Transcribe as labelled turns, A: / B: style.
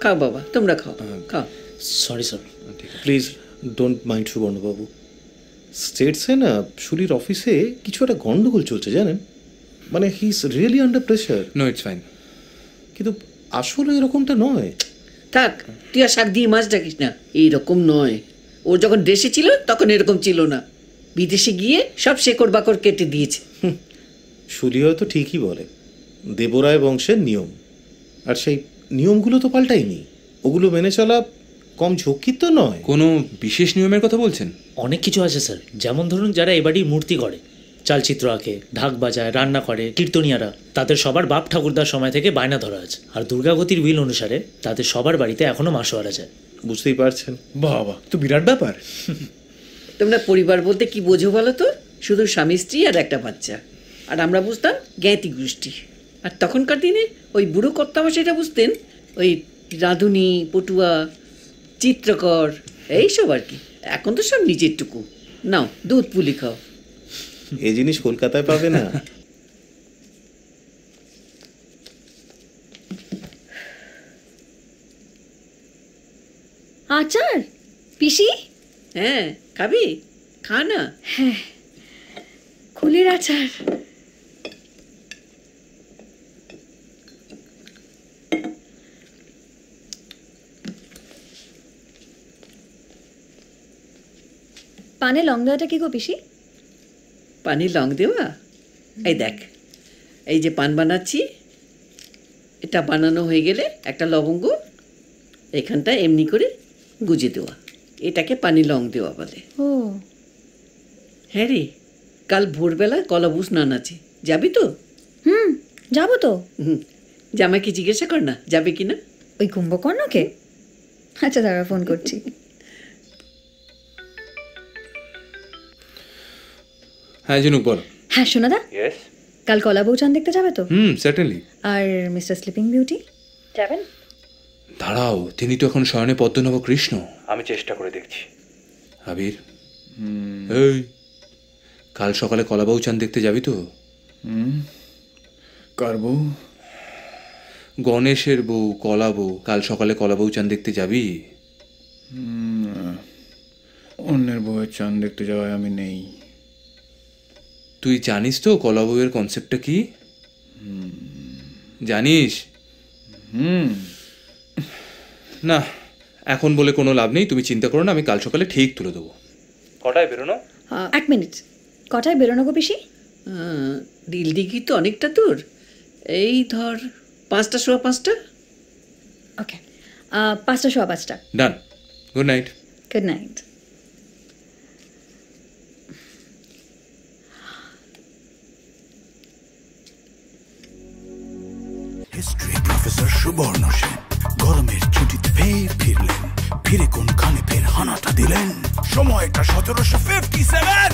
A: খাও বাবা, তোমরা খাও খাও।
B: Sorry sir.
C: Please don't mind সুবর্ণবাবু। স্টেটসে না শুলির অফিসে কিছু একটা গন্ডগোল চলছে জানেন, মানে he is really under pressure.
D: No it's fine.
C: কিন্তু আসলে এরকমটা নয়।
A: থাক, তুই আর শাক দিয়ে মাছ ডাকিস না, এইরকম নয়। ও যখন দেশে ছিল তখন এরকম ছিল না, বিদেশে গিয়ে সব শেকড় বাকড় কেটে দিয়েছে।
C: শুলি হয়তো ঠিকই বলে, দেবরায় বংশের নিয়ম, আর সেই নিয়মগুলো তো পাল্টায়নি। ওগুলো মেনে চলা কম ঝক্কির তো নয়।
D: কোনো বিশেষ নিয়মের কথা বলছেন?
B: অনেক কিছু আছে স্যার, যেমন ধরুন যারা এবারই মূর্তি করে, চালচিত্র আঁকে, ঢাক বাজায়, রান্না করে, কীর্তনিয়ারা, তাদের সবার বাপ ঠাকুরদার সময় থেকে বায়না ধরা আছে। আর দুর্গাবতীর বিল অনুসারে তাদের সবার বাড়িতে এখনো মাসোয়ারা যায়।
C: বুঝতেই পারছেন।
E: বাবা, তো বিরাট ব্যাপার।
A: তোমরা পরিবার বলতে কি বোঝো বলো তো? শুধু স্বামী স্ত্রী আর একটা বাচ্চা। আর আমরা বুঝতাম জ্ঞাতি গোষ্ঠী। আর তখনকার দিনে ওই বুড়ো কর্তামশাইটা বুঝতেন ওই রাঁধুনি, পটুয়া, চিত্রকর, এইসব আর কি। এখন তো সব নিজের টুকু। নাও দুধ পুলি খাও।
C: এই জিনিস কলকাতায় পাবে না।
F: আচার পিসি?
A: হ্যাঁ, খাবি? খা না।
F: হ্যাঁ, কুলের আচার। পানে লং দেওয়াটা কি গো পিসি?
A: পানি লং দেওয়া? এই দেখ, এই যে পান বানাচ্ছি, এটা বানানো হয়ে গেলে একটা লবঙ্গ এখানটা এমনি করে গুজে দেওয়া, এটাকে পানি লং দেওয়া বলে।
F: ও
A: হ্যাঁ রে, কাল ভোরবেলা কলাবু স্নান আছে, যাবি তো?
F: যাবো তো।
A: জামাইকে জিজ্ঞাসা কর না যাবে কিনা।
F: ওই কুম্ভকর্ণকে? আচ্ছা দাঁড়া, ফোন করছি।
D: হ্যাঁ ঝিনুক বল।
F: হ্যাঁ সোনাদা, কাল কলা বউ চান দেখতে যাবে তো?
D: সার্টেনলি।
F: আর মিস্টার স্লিপিং বিউটি যাবেন?
D: দাঁড়াও, তিনি তো এখন শয়নে পদ্মনাভ কৃষ্ণ। আমি চেষ্টা করে দেখছি। আবির, এই কাল সকালে কলাবাবু চাঁদ দেখতে যাবি তো?
E: কার বউ?
D: গণেশের বউ, কলা বউ। কাল সকালে কলাবাবু চাঁদ দেখতে যাবি?
E: অন্যের বউয়ের চাঁদ দেখতে যাওয়ায় আমি নেই।
D: তুই জানিস তো কলা বউয়ের কনসেপ্টটা কি? জানিস? না, এখন বলে কোনো লাভ নেই। তুমি চিন্তা করো না, আমি কাল সকালে ঠিক তুলে দেবো। কটায় বেরোনো?
F: 1 মিনিট। কটায় বেরোনো গো পিসি?
A: দিলদিঘি তো অনেকটা দূর, এই ধর 5টা, 5:15।
F: ওকে, 5টা, 5:15।
D: Done. Good night.
F: Good night.
G: History professor Subarna Sen গরমের ছুটিতে ফের ফিরলেন। ফিরে কোনখানে ফের হানাটা দিলেন। সময়টা 1757।